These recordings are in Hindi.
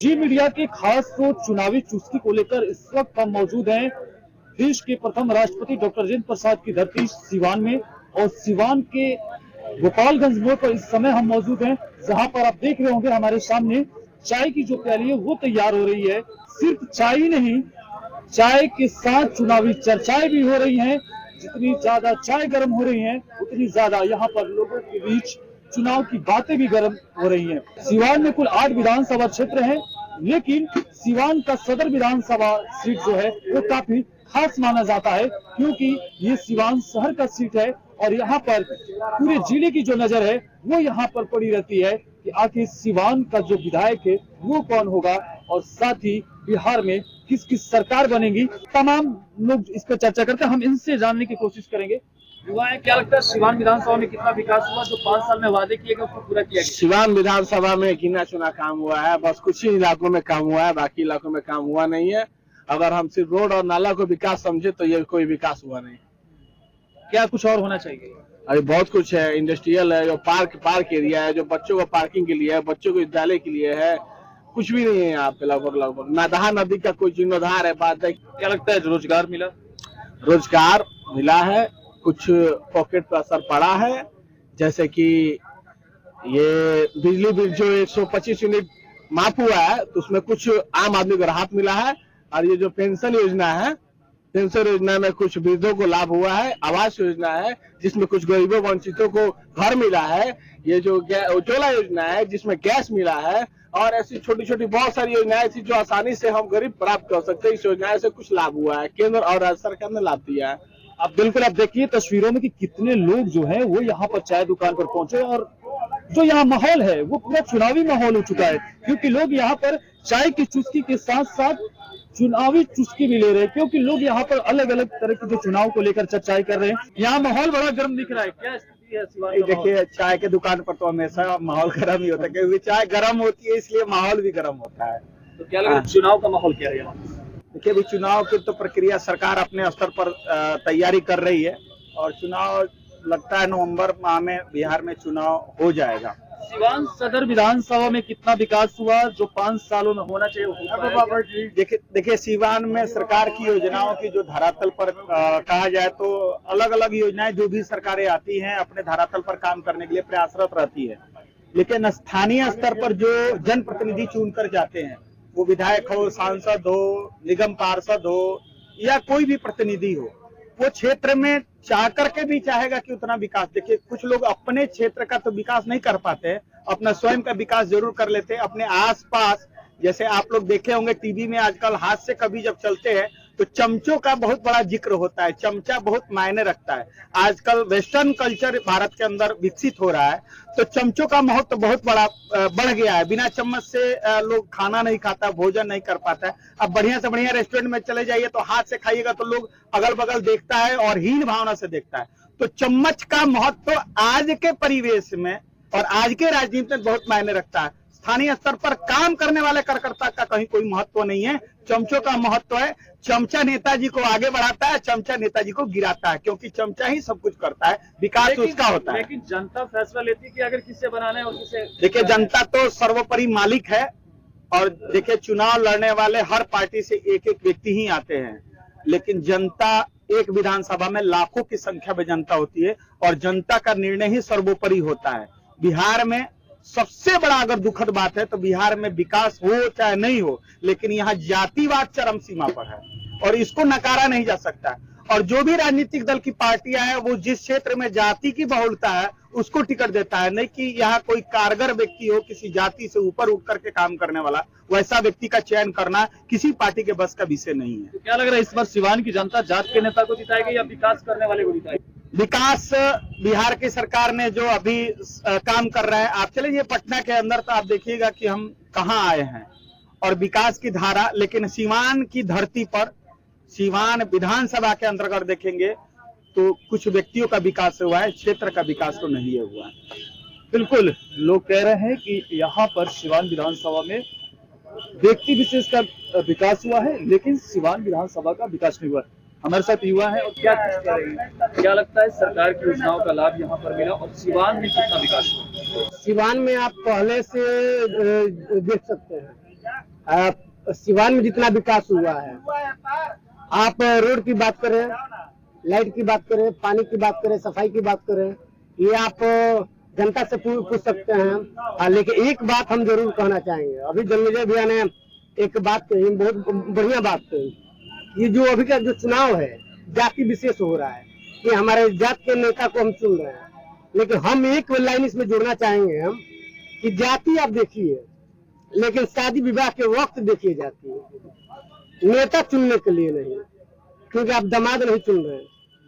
जी मीडिया के खास तो चुनावी चुस्की को लेकर इस वक्त हम मौजूद हैं देश के प्रथम राष्ट्रपति डॉक्टर राजेंद्र प्रसाद की धरती सिवान में। और सिवान के गोपालगंज मोड़ पर इस समय हम मौजूद हैं, जहां पर आप देख रहे होंगे हमारे सामने चाय की जो प्याली है वो तैयार हो रही है। सिर्फ चाय ही नहीं, चाय के साथ चुनावी चर्चाएं भी हो रही हैं। जितनी ज्यादा चाय गर्म हो रही है उतनी ज्यादा यहाँ पर लोगों के बीच चुनाव की बातें भी गर्म हो रही हैं। सिवान में कुल 8 विधानसभा क्षेत्र हैं, लेकिन सिवान का सदर विधानसभा सीट जो है वो काफी खास माना जाता है, क्योंकि ये सिवान शहर का सीट है और यहाँ पर पूरे जिले की जो नजर है वो यहाँ पर पड़ी रहती है कि आखिर सिवान का जो विधायक है वो कौन होगा और साथ ही बिहार में किस किस सरकार बनेगी। तमाम लोग इस पर चर्चा करते हैं, हम इनसे जानने की कोशिश करेंगे। युवा है, क्या लगता है सिवान विधानसभा में कितना विकास हुआ जो 5 साल में वादे किए गए उसको पूरा किया गया? सिवान विधानसभा में गिना चुना काम हुआ है, बस कुछ ही इलाकों में काम हुआ है, बाकी इलाकों में काम हुआ नहीं है। अगर हम सिर्फ रोड और नाला को विकास समझे तो ये कोई विकास हुआ नहीं। क्या कुछ और होना चाहिए? अभी बहुत कुछ है, इंडस्ट्रियल है, जो पार्क एरिया है, जो बच्चों को पार्किंग के लिए है, बच्चों को विद्यालय के लिए है, कुछ भी नहीं है यहाँ पे। लगभग नादहा नदी का कोई जीर्णोद्धार है बात है। क्या लगता है रोजगार मिला? रोजगार मिला है, कुछ पॉकेट पर असर पड़ा है, जैसे कि ये बिजली बिल जो 125 यूनिट माफ हुआ है तो उसमें कुछ आम आदमी को राहत मिला है। और ये जो पेंशन योजना है, पेंशन योजना में कुछ वृद्धों को लाभ हुआ है। आवास योजना है जिसमें कुछ गरीबों वंचितों को घर मिला है। ये जो उज्ज्वला योजना है जिसमें गैस मिला है। और ऐसी छोटी छोटी बहुत सारी योजनाएं थी जो आसानी से हम गरीब प्राप्त कर सकते हैं। इस योजना से कुछ लाभ हुआ है, केंद्र और राज्य सरकार ने लाभ दिया है। अब बिल्कुल आप देखिए तस्वीरों में कि कितने लोग जो हैं वो यहाँ पर चाय दुकान पर पहुंचे और जो यहाँ माहौल है वो पूरा चुनावी माहौल हो चुका है, क्योंकि लोग यहाँ पर चाय की चुस्की के साथ साथ चुनावी चुस्की भी ले रहे हैं, क्योंकि लोग यहाँ पर अलग अलग तरह के जो चुनाव को लेकर चर्चाएं कर रहे हैं। यहाँ माहौल बड़ा गर्म दिख रहा है, क्या स्थिति है सिवान का? देखिए चाय के दुकान पर तो हमेशा माहौल गर्म ही होता है, क्योंकि चाय गर्म होती है इसलिए माहौल भी गर्म होता है। तो क्या लग रहा है चुनाव का माहौल क्या है यहाँ? देखिए अभी चुनाव की तो प्रक्रिया सरकार अपने स्तर पर तैयारी कर रही है और चुनाव लगता है नवंबर माह में बिहार में चुनाव हो जाएगा। सिवान सदर विधानसभा में कितना विकास हुआ जो 5 सालों में होना चाहिए? देखिए सिवान में सरकार की योजनाओं की जो धरातल पर कहा जाए तो अलग अलग योजनाएं जो भी सरकारें आती हैं अपने धरातल पर काम करने के लिए प्रयासरत रहती है, लेकिन स्थानीय स्तर पर जो जनप्रतिनिधि चुनकर जाते हैं, वो विधायक हो, सांसद हो, निगम पार्षद हो या कोई भी प्रतिनिधि हो, वो क्षेत्र में चाह करके भी चाहेगा कि उतना विकास। देखिए कुछ लोग अपने क्षेत्र का तो विकास नहीं कर पाते, अपना स्वयं का विकास जरूर कर लेते हैं। अपने आसपास जैसे आप लोग देखे होंगे टीवी में आजकल हाथ से कभी जब चलते हैं तो चमचों का बहुत बड़ा जिक्र होता है, चमचा बहुत मायने रखता है। आजकल वेस्टर्न कल्चर भारत के अंदर विकसित हो रहा है तो चमचों का महत्व तो बहुत बड़ा बढ़ गया है। बिना चम्मच से लोग खाना नहीं खाता, भोजन नहीं कर पाता है। अब बढ़िया से बढ़िया रेस्टोरेंट में चले जाइए तो हाथ से खाइएगा तो लोग अगल बगल देखता है और हीन भावना से देखता है। तो चम्मच का महत्व तो आज के परिवेश में और आज के राजनीति में बहुत मायने रखता है। स्थानीय स्तर पर काम करने वाले कार्यकर्ता का कहीं कोई महत्व नहीं है, चमचों का महत्व है। चमचा नेताजी को आगे बढ़ाता है, चमचा नेताजी को गिराता है, क्योंकि चमचा ही सब कुछ करता है, विकास उसका होता है। लेकिन जनता फैसला लेती है कि अगर किससे बनाना है और किससे। देखिए जनता तो सर्वोपरि मालिक है और देखिए चुनाव लड़ने वाले हर पार्टी से एक एक व्यक्ति ही आते हैं, लेकिन जनता एक विधानसभा में लाखों की संख्या में जनता होती है और जनता का निर्णय ही सर्वोपरि होता है। बिहार में सबसे बड़ा अगर दुखद बात है तो बिहार में विकास हो चाहे नहीं हो, लेकिन यहाँ जातिवाद चरम सीमा पर है और इसको नकारा नहीं जा सकता। और जो भी राजनीतिक दल की पार्टियां हैं वो जिस क्षेत्र में जाति की बहुलता है उसको टिकट देता है, नहीं कि यहाँ कोई कारगर व्यक्ति हो किसी जाति से ऊपर उठ करके काम करने वाला, वैसा व्यक्ति का चयन करना किसी पार्टी के बस का विषय नहीं है। तो क्या लग रहा है इस बार सिवान की जनता जात के नेता को जिताएगी या विकास करने वाले को जिताएगी? विकास बिहार की सरकार ने जो अभी काम कर रहा है, आप चले ये पटना के अंदर तो आप देखिएगा कि हम कहाँ आए हैं और विकास की धारा। लेकिन सिवान की धरती पर सिवान विधानसभा के अंतर्गत देखेंगे तो कुछ व्यक्तियों का विकास हुआ है, क्षेत्र का विकास तो नहीं हुआ है। बिल्कुल लोग कह रहे हैं कि यहाँ पर सिवान विधानसभा में व्यक्ति विशेष का विकास हुआ है, लेकिन सिवान विधानसभा का विकास नहीं हुआ। हमारे साथ युवा है और क्या कुछ कह रहे हैं, क्या लगता है सरकार की योजनाओं का लाभ यहाँ पर मिला और सिवान में कितना विकास हुआ? सिवान में आप पहले से देख सकते हैं सिवान में जितना विकास हुआ है, आप रोड की बात करें, लाइट की बात करें, पानी की बात करें, सफाई की बात करें, ये आप जनता से पूछ सकते हैं। लेकिन एक बात हम जरूर कहना चाहेंगे, अभी जन्मेजय भैया ने एक बात कही, बहुत बढ़िया बात कही। ये जो अभी का जो चुनाव है जाति विशेष हो रहा है कि हमारे जात के नेता को हम चुन रहे हैं, लेकिन हम एक लाइन इसमें जोड़ना चाहेंगे हम कि जाति आप देखिए, लेकिन शादी विवाह के वक्त देखिए जाती है, नेता चुनने के लिए नहीं, क्योंकि आप दामाद नहीं चुन रहे हैं,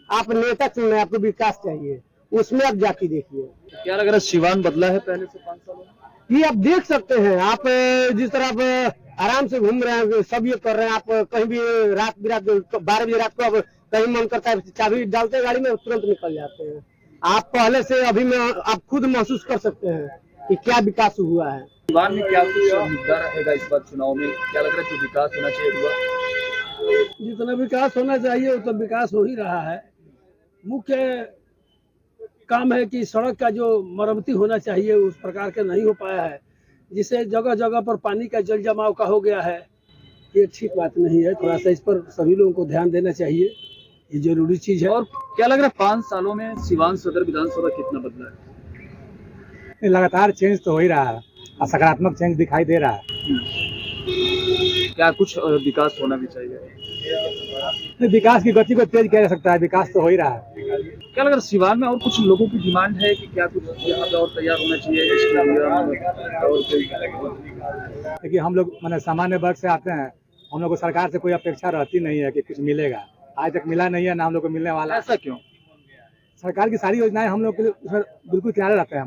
आप नेता चुन रहे हैं, आपको विकास चाहिए, उसमें आप जाति देखिए। क्या लग रहा है सिवान बदला है पहले से 5 सालों में? ये आप देख सकते हैं, आप जिस तरह आप आराम से घूम रहे हैं, सब ये कर रहे हैं, आप कहीं भी रात बिरात 12 बजे रात को अब कहीं मन करता है चाबी डालते हैं गाड़ी में, तुरंत निकल जाते हैं। आप पहले से अभी में आप खुद महसूस कर सकते हैं कि क्या विकास हुआ है। सिवान में क्या कुछ मुद्दा रहेगा इस बार चुनाव में? क्या लग रहा है जो विकास होना चाहिए हुआ? जितना विकास होना चाहिए उतना विकास हो ही रहा है। मुख्य काम है कि सड़क का जो मरम्मती होना चाहिए उस प्रकार का नहीं हो पाया है, जिससे जगह जगह पर पानी का जल जमाव का हो गया है। ये ठीक बात नहीं है, थोड़ा सा इस पर सभी लोगों को ध्यान देना चाहिए, ये जरूरी चीज है। और क्या लग रहा है 5 सालों में सिवान सदर विधानसभा कितना बदला है? लगातार चेंज तो हो ही रहा है और सकारात्मक चेंज दिखाई दे रहा है। क्या कुछ विकास होना भी चाहिए? विकास की गति को तेज किया जा सकता है, विकास तो हो ही रहा है। क्या लग रहा है सिवान में और कुछ लोगों की डिमांड है कि क्या कुछ यहाँ पे और तैयार होना चाहिए? देखिए हम लोग मैंने सामान्य वर्ग से आते हैं, हम लोग को सरकार से कोई अपेक्षा रहती नहीं है कि कुछ मिलेगा, आज तक मिला नहीं है, ना हम लोग को मिलने वाला। ऐसा क्यों? सरकार की सारी योजनाएं हम लोग के लिए उसमें बिल्कुल तैयार रहते हैं।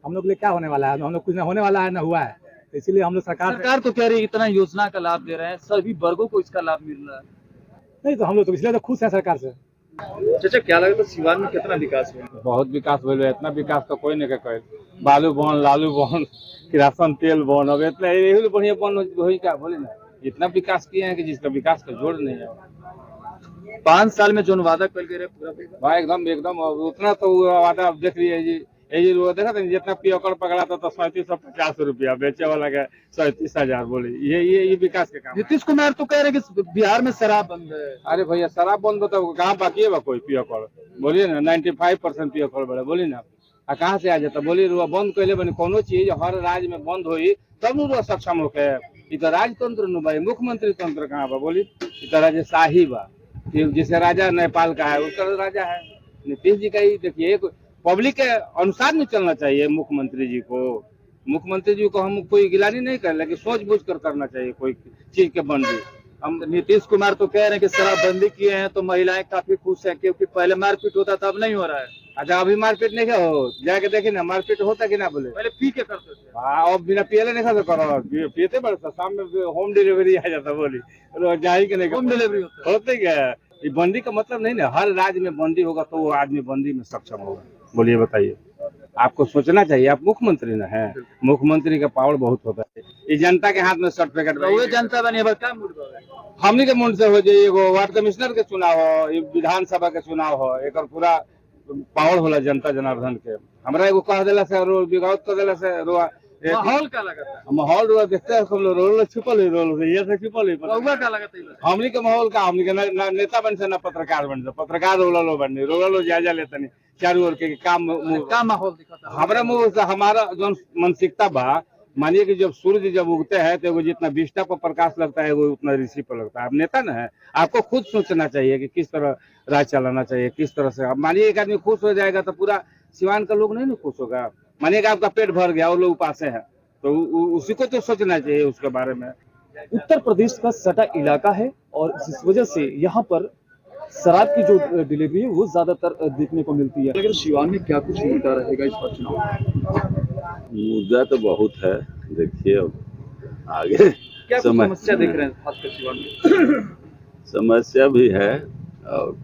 हम लोग के लिए क्या होने वाला है, हम लोग कुछ ना होने वाला है ना हुआ है, तो इसीलिए हम लोग सरकार तो कह रही है इतना योजना का लाभ दे रहे हैं, सभी वर्गों को इसका लाभ मिल रहा है। नहीं तो हम लोग तो इसलिए तो खुश हैं सरकार से। चाचा क्या लगता है सिवान में कितना विकास हुआ? बहुत विकास हुआ है, इतना विकास तो कोई नहीं कर। बालू बन, लालू बन, किरासन तेल बन, अब इतना यही बढ़िया बन वही क्या बोले ना, इतना विकास किए हैं कि जिसका विकास का जोड़ नहीं है। 5 साल में जो वादा कर गए पूरा भाई एकदम एकदम उतना तो वादा अब देख रही है जी, ये देखा था जितना पियोकर पकड़ा था तो 3750 रुपया, बेचे वाला का 37,000 बोले, ये विकास के काम। नीतीश कुमार तो कह रहे हैं कि बिहार में शराब बंद है। अरे भैया शराब बंद होता है कहाँ बाकी है कोई पियोकर, बोलिए ना 95% पियोकर बड़े, बोलिए ना कहाँ से आ जाता, बोलिए रुआ बंद कैले बने कोनो चीज हर राज्य में बंद हुई तब रुआ सक्षम होके। इ तो राजतंत्र नु भाई, मुख्यमंत्री तंत्र कहाँ बा बोली, इ तो राजशाही बा, जैसे राजा नेपाल का है उसका राजा है। नीतीश जी का ही देखिए पब्लिक के अनुसार में चलना चाहिए। मुख्यमंत्री जी को हम कोई गिलानी नहीं कर, लेकिन सोच बूझ कर करना चाहिए कोई चीज के बंदी। हम नीतीश कुमार तो कह रहे हैं कि शराबबंदी किए हैं तो महिलाएं काफी खुश हैं, क्योंकि पहले मारपीट होता था, अब नहीं हो रहा है। अच्छा अभी मारपीट नहीं हो, जाके देखिए ना मारपीट होता कि ना बोले, पहले पी के करते थे। हाँ अब बिना पियले नहीं खाता करो, पीते बड़े शाम में होम डिलीवरी आ जाता, बोली जाही के नहीं होम डिलीवरी होते क्या। ये बंदी का मतलब नहीं ना हर राज्य में बंदी होगा तो वो आदमी बंदी में सक्षम होगा, बोलिए बताइए। आपको सोचना चाहिए, आप मुख्यमंत्री ना है, मुख्यमंत्री का पावर बहुत होता है, ये जनता के हाथ में सर्टिफिकेट जनता बने हमनी के मुंड से हो जाए। एगो वार्ड कमिश्नर के चुनाव हो, विधानसभा के चुनाव हो, एक पूरा पावर होला जनता जनार्दन के। हमरा एगो कह दिला से विगाउट कर दिला से माहौल का लगता है, माहौल रोआ देखते हैं हम लोग, रोल छिपल है, रोल ये से छिपल है, का लगता है हमनी के माहौल का, हमनी के ना नेता बन से ना पत्रकार बन से, पत्रकार रोलो बन रोलो जायजा लेते नहीं चारों ओर के काम माहौल दिखाता। हमारा मुंह से हमारा जो मानसिकता बा, मानिए कि जब सूर्य जब उगते हैं तो वो जितना विष्टा पर प्रकाश लगता है वो उतना ऋषि पर लगता है। आप नेता ना है, आपको खुद सोचना चाहिए कि किस तरह राज चलाना चाहिए, किस तरह से। मानिए एक आदमी खुश हो जाएगा तो पूरा सिवान का लोग नहीं ना खुश होगा। मानिए कि आपका पेट भर गया और लोग उपासे हैं तो उसी को तो सोचना चाहिए उसके बारे में। उत्तर प्रदेश का सटा इलाका है और जिस वजह से यहाँ पर शराब की जो डिलीवरी है वो ज्यादातर देखने को मिलती है। लेकिन सिवान में क्या कुछ मुद्दा रहेगा इस पर चुनाव? मुद्दा तो बहुत है, देखिए अब आगे क्या समस्या देख रहे हैं खासकर सिवान में? समस्या भी है और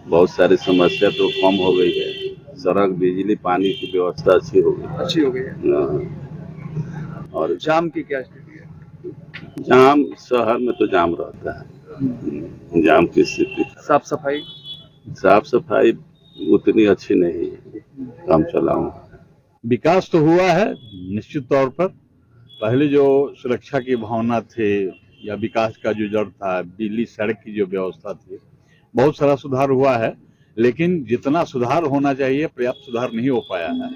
बहुत सारी समस्या तो कम हो गई है। सड़क, बिजली, पानी की व्यवस्था अच्छी हो गई है। और जाम की क्या स्थिति है? जाम शहर में तो जाम रहता है, जाम की स्थिति। साफ सफाई उतनी अच्छी नहीं है, कम चलाऊं। विकास तो हुआ है निश्चित तौर पर पहले जो सुरक्षा की भावना थे या विकास का जो जड़ था, बिजली सड़क की जो व्यवस्था थी, बहुत सारा सुधार हुआ है, लेकिन जितना सुधार होना चाहिए पर्याप्त सुधार नहीं हो पाया है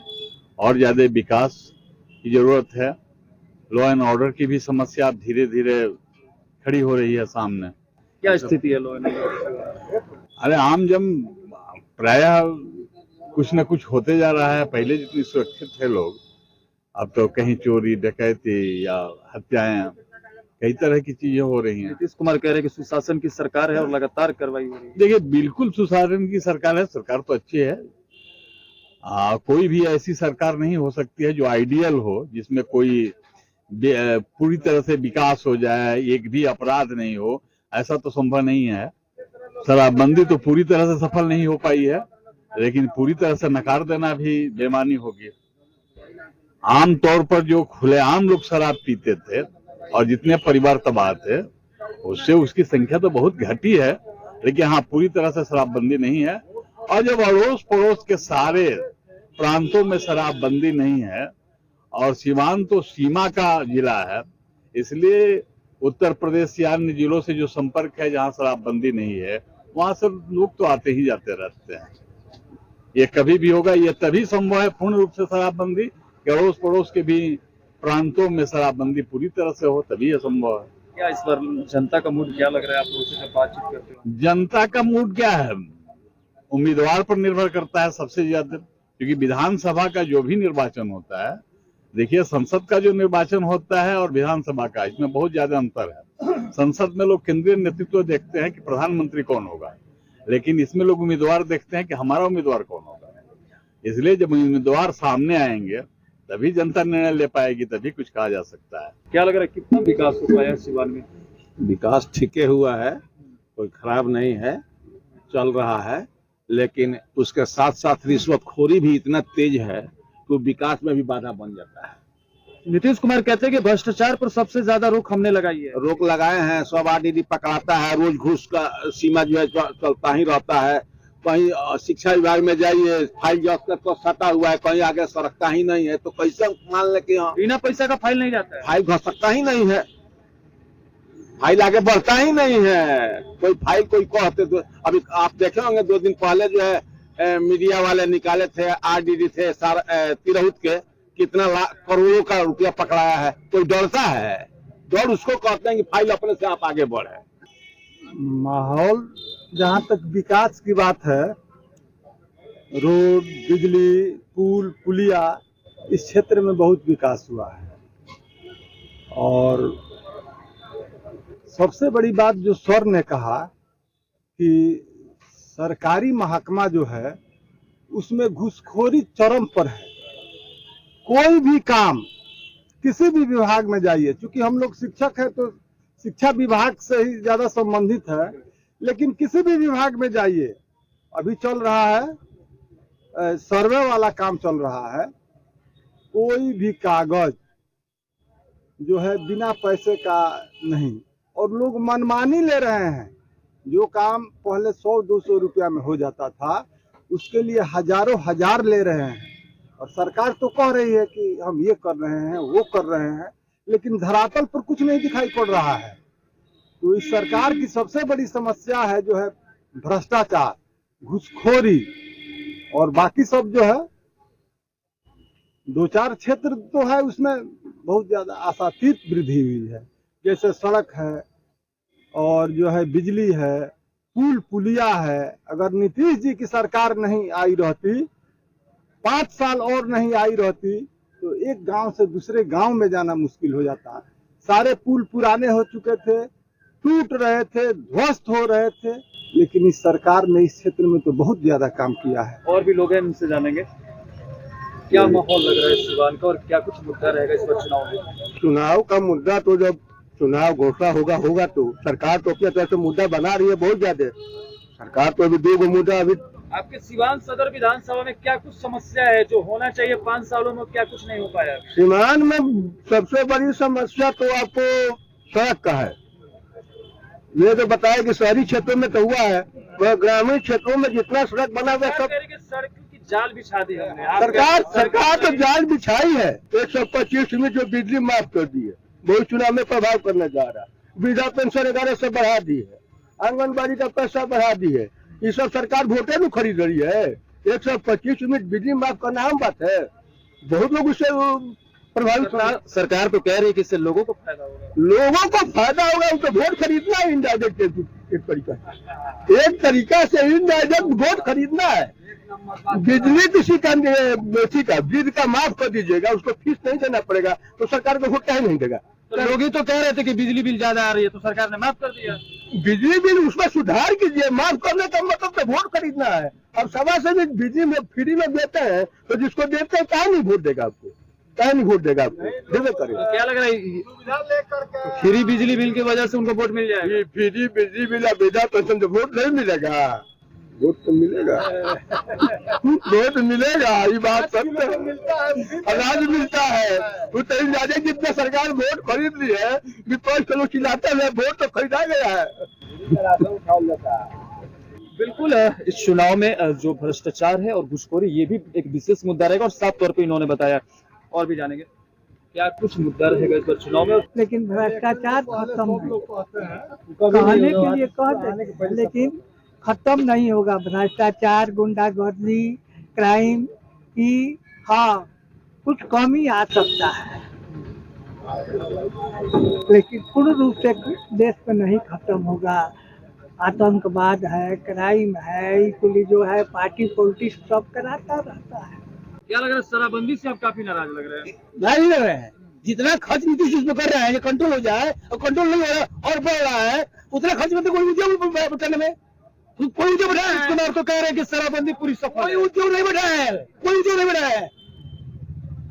और ज्यादा विकास की जरूरत है। लॉ एंड ऑर्डर की भी समस्या धीरे धीरे खड़ी हो रही है सामने। क्या स्थिति है लॉ एंड ऑर्डर? अरे आम जन प्रायः कुछ न कुछ होते जा रहा है। पहले जितनी सुरक्षित थे लोग, अब तो कहीं चोरी डकैती या हत्याएं, कई तरह की चीजें हो रही हैं। नीतीश कुमार कह रहे हैं कि सुशासन की सरकार है और लगातार कार्रवाई हो रही है। देखिए, बिल्कुल सुशासन की सरकार है, सरकार तो अच्छी है। कोई भी ऐसी सरकार नहीं हो सकती है जो आइडियल हो, जिसमें कोई पूरी तरह से विकास हो जाए, एक भी अपराध नहीं हो, ऐसा तो संभव नहीं है। शराबबंदी तो पूरी तरह से सफल नहीं हो पाई है, लेकिन पूरी तरह से नकार देना भी बेईमानी होगी। आमतौर पर जो खुलेआम लोग शराब पीते थे और जितने परिवार तबाह थे, उससे उसकी संख्या तो बहुत घटी है, लेकिन हाँ, पूरी तरह से शराबबंदी नहीं है। और जब अड़ोस पड़ोस के सारे प्रांतों में शराबबंदी नहीं है और सीमांत तो सीमा का जिला है, इसलिए उत्तर प्रदेश या अन्य जिलों से जो संपर्क है जहाँ शराबबंदी नहीं है, वहां से लोग तो आते ही जाते रहते हैं। ये कभी भी होगा, ये तभी संभव है पूर्ण रूप से शराबबंदी कि अड़ोस पड़ोस के भी प्रांतों में शराबबंदी पूरी तरह से हो, तभी यह संभव है। क्या इस बार जनता का मूड क्या लग रहा है, आप लोगों से जब बातचीत करते हो? जनता का मूड क्या है, उम्मीदवार पर निर्भर करता है सबसे ज्यादा, क्योंकि विधानसभा का जो भी निर्वाचन होता है, देखिए संसद का जो निर्वाचन होता है और विधानसभा का, इसमें बहुत ज्यादा अंतर है। संसद में लोग केंद्रीय नेतृत्व देखते हैं कि प्रधानमंत्री कौन होगा, लेकिन इसमें लोग उम्मीदवार देखते हैं कि हमारा उम्मीदवार कौन होगा। इसलिए जब उम्मीदवार सामने आएंगे तभी जनता निर्णय ले पाएगी, तभी कुछ कहा जा सकता है। क्या लग रहा है कितना विकास हो पाया है सिवान में? विकास ठीके हुआ है, कोई खराब नहीं है, चल रहा है, लेकिन उसके साथ साथ रिश्वतखोरी भी इतना तेज है तो विकास में भी बाधा बन जाता है। नीतीश कुमार कहते हैं कि भ्रष्टाचार पर सबसे ज्यादा रोक हमने लगाई है। रोक लगाए हैं, सब आरडीडी पकड़ाता है, रोज घूस का सीमा जो है चलता ही रहता है। कहीं शिक्षा विभाग में जाइए, फाइल जब्त कर तो सटा हुआ है, कहीं आगे सरकता ही नहीं है, तो कैसे मान ले कि बिना पैसा का फाइल नहीं जाता है, फाइल घसकता ही नहीं है, फाइल आगे बढ़ता ही नहीं है। कोई फाइल कोई कहते तो अभी आप देखे होंगे 2 दिन पहले जो है मीडिया वाले निकाले थे, आरडीडी थे तिरहुत के, कितना करोड़ों का रुपया पकड़ाया है। कोई डरता है? डर उसको कहते हैं कि फाइल अपने से आप आगे बढ़े। माहौल जहाँ तक विकास की बात है, रोड, बिजली, पुल, पुलिया, इस क्षेत्र में बहुत विकास हुआ है। और सबसे बड़ी बात जो सर ने कहा कि सरकारी महकमा जो है उसमें घूसखोरी चरम पर है। कोई भी काम किसी भी विभाग में जाइए, क्योंकि हम लोग शिक्षक हैं तो शिक्षा विभाग से ही ज्यादा संबंधित है, लेकिन किसी भी विभाग में जाइए, अभी चल रहा है सर्वे वाला काम चल रहा है, कोई भी कागज जो है बिना पैसे का नहीं, और लोग मनमानी ले रहे हैं। जो काम पहले 100-200 रुपया में हो जाता था, उसके लिए हजारों हजार ले रहे हैं। और सरकार तो कह रही है कि हम ये कर रहे हैं, वो कर रहे हैं, लेकिन धरातल पर कुछ नहीं दिखाई पड़ रहा है। तो इस सरकार की सबसे बड़ी समस्या है जो है भ्रष्टाचार, घूसखोरी, और बाकी सब जो है 2-4 क्षेत्र तो है उसमें बहुत ज्यादा आशातीत वृद्धि हुई है, जैसे सड़क है और जो है बिजली है, पुल पुलिया है। अगर नीतीश जी की सरकार नहीं आई रहती, 5 साल और नहीं आई रहती, तो एक गांव से दूसरे गांव में जाना मुश्किल हो जाता। सारे पुल पुराने हो चुके थे, टूट रहे थे, ध्वस्त हो रहे थे, लेकिन इस सरकार ने इस क्षेत्र में तो बहुत ज्यादा काम किया है। और भी लोग हैं, उनसे जानेंगे क्या माहौल लग रहा है सिवान का और क्या कुछ मुद्दा रहेगा इस बार चुनाव में? चुनाव का मुद्दा तो जब चुनाव घोषणा होगा तो सरकार तो अपनी तरफ से मुद्दा बना रही है बहुत ज्यादा। सरकार तो अभी 2 मुद्दा अभी। आपके सिवान सदर विधानसभा में क्या कुछ समस्या है जो होना चाहिए 5 सालों में, क्या कुछ नहीं हो पाया? सिवान में सबसे बड़ी समस्या तो आपको सड़क का है। ये तो बताया कि शहरी क्षेत्रों में तो हुआ है, वह ग्रामीण क्षेत्रों में जितना सड़क बना हुआ सब सड़क की जाल बिछा दी हमने। सरकार तो जाल बिछाई है। 125 में जो बिजली माफ कर दी है, वही चुनाव में प्रभाव करने जा रहा है। वृद्धा पेंशन 1100 बढ़ा दी है, आंगनबाड़ी का पैसा बढ़ा दी है। ये सब सरकार वोटे में खरीद रही है। 125 यूनिट बिजली माफ करना आम बात है। बहुत लोग उससे प्रभावित। सरकार तो कह रही है कि इससे लोगों को फायदा होगा। लोगों को फायदा होगा, उनको वोट खरीदना है। इनडायरेक्ट एक तरीका से इनडायरेक्ट वोट खरीदना है। बिजली किसी का बिल का माफ कर दीजिएगा, उसको फीस नहीं देना पड़ेगा, तो सरकार को वोट क्या नहीं देगा। तो लोग ही तो कह रहे थे कि बिजली बिल ज्यादा आ रही है, तो सरकार ने माफ कर दिया। बिजली बिल उसमें सुधार कीजिए। माफ करने का मतलब तो वोट खरीदना है। अब सवा से भी बिजली में फ्री में देते हैं, तो जिसको देते हैं क्या नहीं वोट देगा आपको, क्या नहीं वोट देगा आपको, देवे करेगा। तो क्या लग रहा है फ्री बिजली बिल की वजह से उनको वोट मिल जाएगा? फ्री बिजली बिल या वृद्धा पेंशन, तो वोट नहीं मिलेगा। वोट तो मिलेगा, वोट मिलेगा, ये बात सत्य है। अनाज मिलता है, वो तो ज्यादा जितना सरकार वोट खरीद ली है, विपक्ष के लोग चिल्लाते हैं वोट तो खरीदा गया है। बिल्कुल, इस चुनाव में जो भ्रष्टाचार है और घुसखोरी, ये भी एक विशेष मुद्दा रहेगा और साफ तौर पे इन्होंने बताया। और भी जानेंगे क्या कुछ मुद्दा रहेगा इस बार चुनाव में। लेकिन भ्रष्टाचार खत्म कहने के लिए कह दें, लेकिन खत्म नहीं होगा भ्रष्टाचार, गुंडागर्दी, क्राइम की। हाँ, कुछ कमी आ सकता है, लेकिन पूर्ण रूप से देश में नहीं खत्म होगा। आतंकवाद है, क्राइम है, पुलिस जो है, पार्टी पॉलिटिक्स सब कराता रहता है। क्या लग रहा है, शराबबंदी से आप काफी नाराज लग रहे हैं? नहीं लग रहे हैं। जितना खर्च नीतीश उसमें कर रहे हैं, ये कंट्रोल हो जाए, और कंट्रोल नहीं हो रहा और बढ़ रहा है, उतना खर्च में तो कोई उद्योग बताने में कोई उद्योग बढ़ा है। कुमार तो कह रहे हैं कि शराबबंदी पूरी सफल कोई उद्योग नहीं बढ़ा है, कोई उद्योग नहीं बढ़ा है।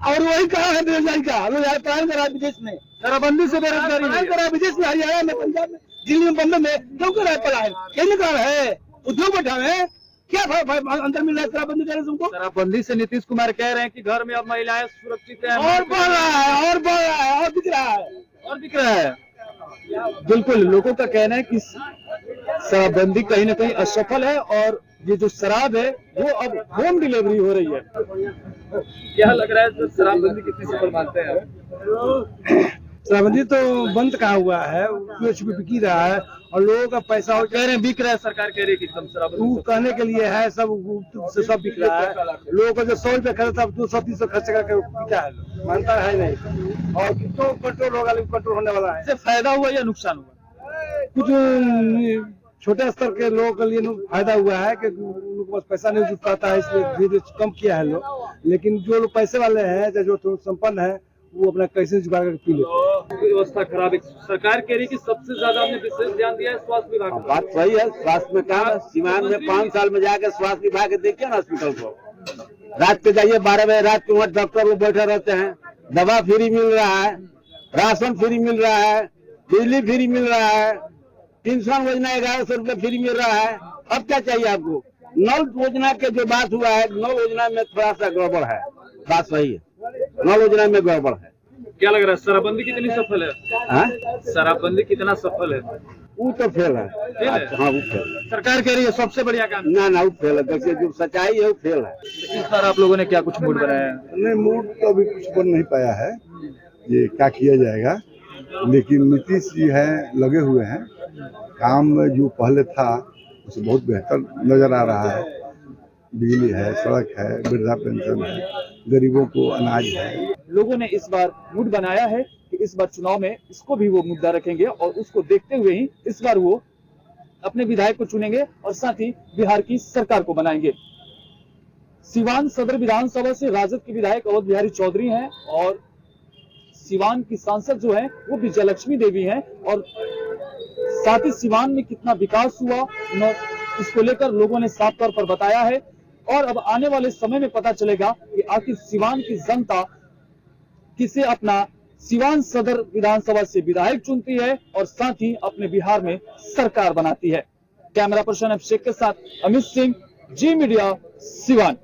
और वही कहा है बेरोजगारी का, रोजगार पलायन करा विदेश में। शराबबंदी से बेरोजगारी पलायन करा विदेश में, हरियाणा में, पंजाब में, दिल्ली में, बम्बई में। क्यों कर रहा है पलायन? कहीं कर रहा है, उद्योग बैठा है। क्या अंतर मिल रहा है शराबबंदी करने से उनको? शराबबंदी से नीतीश कुमार कह रहे हैं कि घर में अब महिलाएं सुरक्षित हैं। और बढ़ रहा है, और बढ़ रहा है, और दिख रहा है, और दिख रहा है। बिल्कुल, लोगों का कहना है कि शराबबंदी कहीं ना कहीं असफल है और ये जो शराब है वो अब होम डिलीवरी हो रही है। क्या लग रहा है सर, शराबबंदी कितनी सफल मानते हैं आप? शराबबंदी तो बंद कहा हुआ है, बिक रहा है और लोगों का पैसा कह रहे हैं बिक रहा है। सरकार कह रही है कि एकदम शराबबंदी कहने के लिए है, सब बिक रहा है। लोगों को जो 100 रुपए खर्चा 200-300 खर्च करके पीता है, मानता है नहीं। और कितना कंट्रोल होगा, लेकिन कंट्रोल होने वाला है। इससे फायदा हुआ या नुकसान हुआ? कुछ छोटे स्तर के लोगों के लिए फायदा हुआ है कि उनको पास पैसा नहीं जुट पाता है, इसलिए धीरे कम किया है लोग। लेकिन जो लोग पैसे वाले हैं, जो संपन्न है, वो अपना कैसे जुगाड़ करके पी लेते। व्यवस्था खराब है। सरकार कह रही है कि सबसे ज्यादा हमने विशेष ध्यान दिया है स्वास्थ्य विभाग को। बात सही है। स्वास्थ्य में काम है। सीवान में 5 साल में जाकर स्वास्थ्य विभाग देखिए ना हॉस्पिटल को। रात के जाइए 12 बजे रात के, वहाँ डॉक्टर लोग बैठे रहते हैं। दवा फ्री मिल रहा है, राशन फ्री मिल रहा है, बिजली फ्री मिल रहा है, पेंशन योजना 1100 रुपये फ्री मिल रहा है। अब क्या चाहिए आपको? नल योजना के जो बात हुआ है, नल योजना में थोड़ा सा गड़बड़ है। बात सही है, नल योजना में गड़बड़ है। क्या लग रहा है, शराबबंदी कितनी सफल है? शराबबंदी कितना सफल है? वो तो फेल है। हाँ, वो फेल है। सरकार कह रही है सबसे बढ़िया काम। ना वो फेल है। देखिए जो सच्चाई है वो फेल है। इस बार आप लोगों ने क्या कुछ मूड बनाया है? नहीं, मूड तो अभी कुछ बन नहीं पाया है, ये क्या किया जाएगा। लेकिन नीतीश जी है लगे हुए हैं काम में। जो पहले था उससे बहुत बेहतर नजर आ रहा है। बिजली है, सड़क है, वृद्धा पेंशन है, गरीबों को अनाज है। लोगों ने इस बार मूड बनाया है कि इस बार चुनाव में इसको भी वो मुद्दा रखेंगे और उसको देखते हुए ही इस बार वो अपने विधायक को चुनेंगे और साथ ही बिहार की सरकार को बनाएंगे। सिवान सदर विधानसभा से राजद के विधायक अवध बिहारी चौधरी हैं और सिवान की सांसद जो है वो विजयलक्ष्मी देवी हैं और साथ ही सिवान में कितना विकास हुआ इसको लेकर लोगों ने साफ तौर पर बताया है। और अब आने वाले समय में पता चलेगा कि आखिर सिवान की जनता किसे अपना सिवान सदर विधानसभा से विधायक चुनती है और साथ ही अपने बिहार में सरकार बनाती है। कैमरा पर्सन अभिषेक के साथ अमित सिंह, जी मीडिया, सिवान।